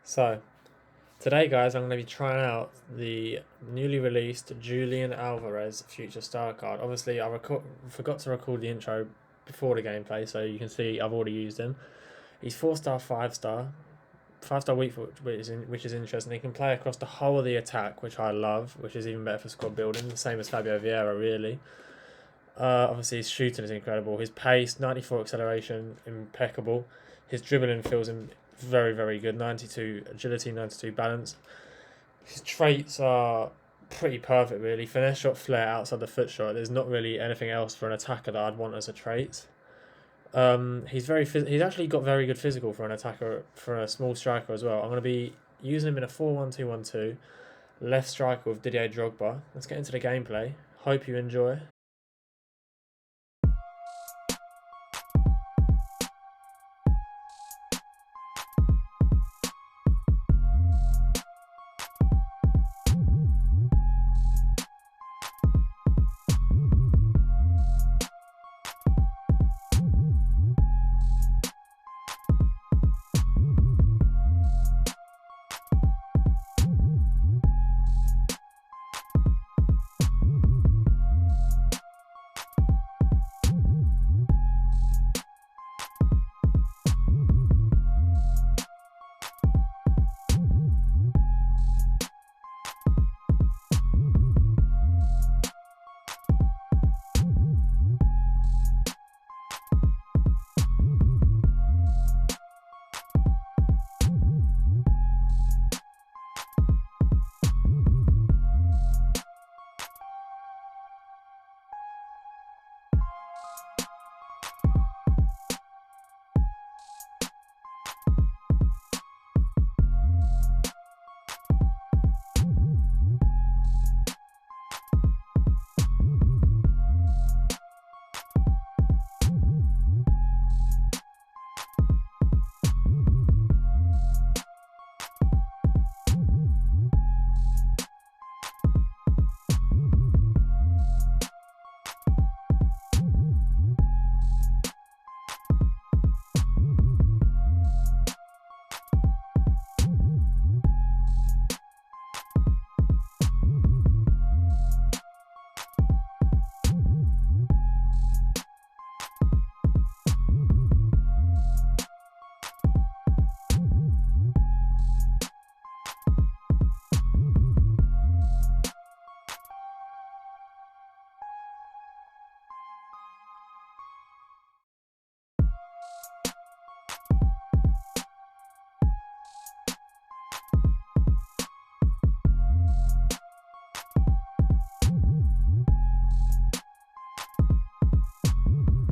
So, today, guys, I'm going to be trying out the newly released Julian Alvarez Future Star card. Obviously, forgot to record the intro before the gameplay, so you can see I've already used him. He's 4 star, 5 star, 5 star weak foot, which is interesting. He can play across the whole of the attack, which I love, which is even better for squad building. The same as Fabio Vieira, really. Obviously, his shooting is incredible. His pace, 94 acceleration, impeccable. His dribbling feels very, very good. 92 agility, 92 balance. His traits are pretty perfect, really. Finesse shot, flair outside the foot shot. There's not really anything else for an attacker that I'd want as a trait. He's actually got very good physical for an attacker, for a small striker as well. I'm going to be using him in a 4-1-2-1-2. Left striker with Didier Drogba. Let's get into the gameplay. Hope you enjoy.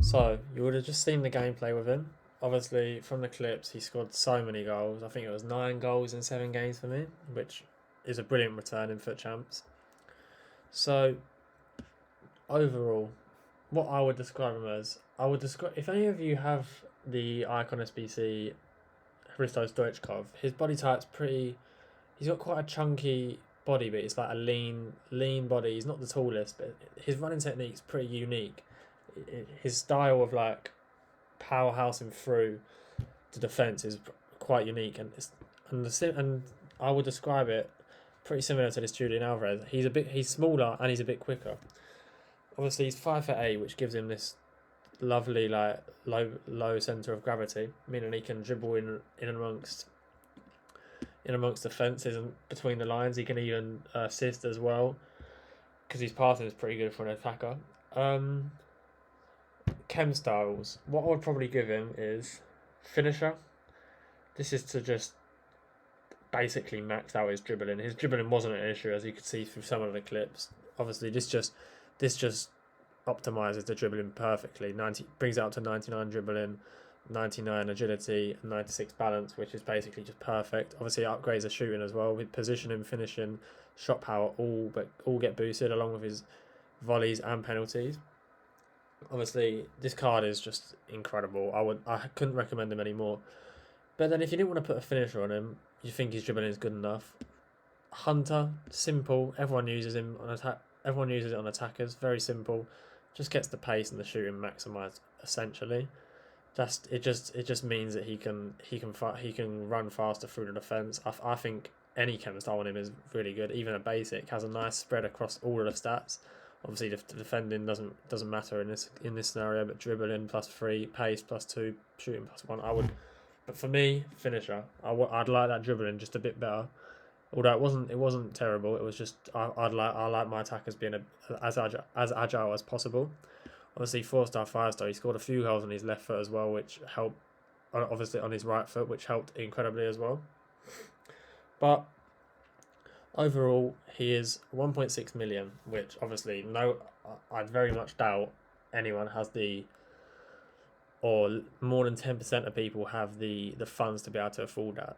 So, you would have just seen the gameplay with him. Obviously, from the clips, he scored so many goals. I think it was 9 goals in 7 games for me, which is a brilliant return in FUT Champs. So, overall, what I would describe him as, I would describe, if any of you have the Icon SBC Hristos Stoichkov, his body type's pretty, he's got quite a chunky body, but it's like a lean body. He's not the tallest, but his running technique's pretty unique. His style of like powerhousing through the defense is quite unique, and I would describe it pretty similar to this Julian Alvarez. He's smaller and he's a bit quicker. Obviously, he's 5'8", which gives him this lovely like low center of gravity, meaning he can dribble in amongst the fences and between the lines. He can even assist as well because his passing is pretty good for an attacker. Chem styles. What I would probably give him is finisher. This is to just basically max out his dribbling. His dribbling wasn't an issue, as you could see through some of the clips. Obviously, this just optimizes the dribbling perfectly. 90 brings it up to 99 dribbling, 99 agility, and 96 balance, which is basically just perfect. Obviously, it upgrades the shooting as well with positioning, finishing, shot power, all get boosted along with his volleys and penalties. Obviously, this card is just incredible. I couldn't recommend him anymore. But then, if you didn't want to put a finisher on him, you think his dribbling is good enough. Hunter, simple. Everyone uses him on attack. Everyone uses it on attackers. Very simple. Just gets the pace and the shooting maximised essentially. it just means that he can run faster through the defense. I think any chem style on him is really good. Even a basic has a nice spread across all of the stats. Obviously, the defending doesn't matter in this scenario, but dribbling +3, pace +2, shooting +1. But for me, finisher. I'd like that dribbling just a bit better. Although it wasn't terrible. It was just I like my attackers being as agile as possible. Obviously, 4-star, 5-star. He scored a few goals on his left foot as well, which helped. Obviously, on his right foot, which helped incredibly as well. But overall, he is 1.6 million, which obviously I'd very much doubt anyone has or more than 10% of people have the funds to be able to afford that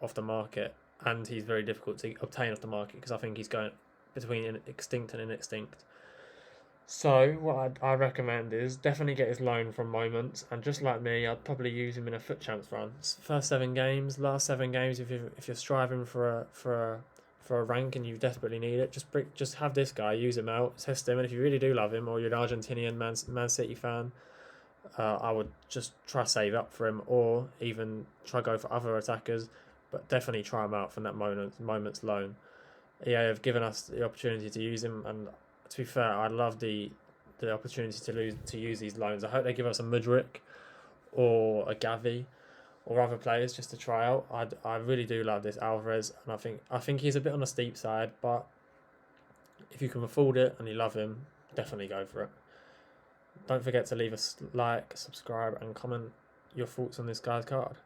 off the market, and he's very difficult to obtain off the market because I think he's going between extinct and inextinct. So what I recommend is definitely get his loan from Moments, and just like me, I'd probably use him in a FUT Champs run. First 7 games, last 7 games, if you're striving for a rank and you desperately need it, just have this guy, use him out, test him, and if you really do love him, or you're an Argentinian Man City fan, I would just try save up for him, or even try go for other attackers, but definitely try him out from that Moments loan. EA have given us the opportunity to use him, and to be fair, I'd love the opportunity to use these loans. I hope they give us a Mudryk or a Gavi or other players just to try out. I really do love this Alvarez, and I think he's a bit on the steep side, but if you can afford it and you love him, definitely go for it. Don't forget to leave a like, subscribe, and comment your thoughts on this guy's card.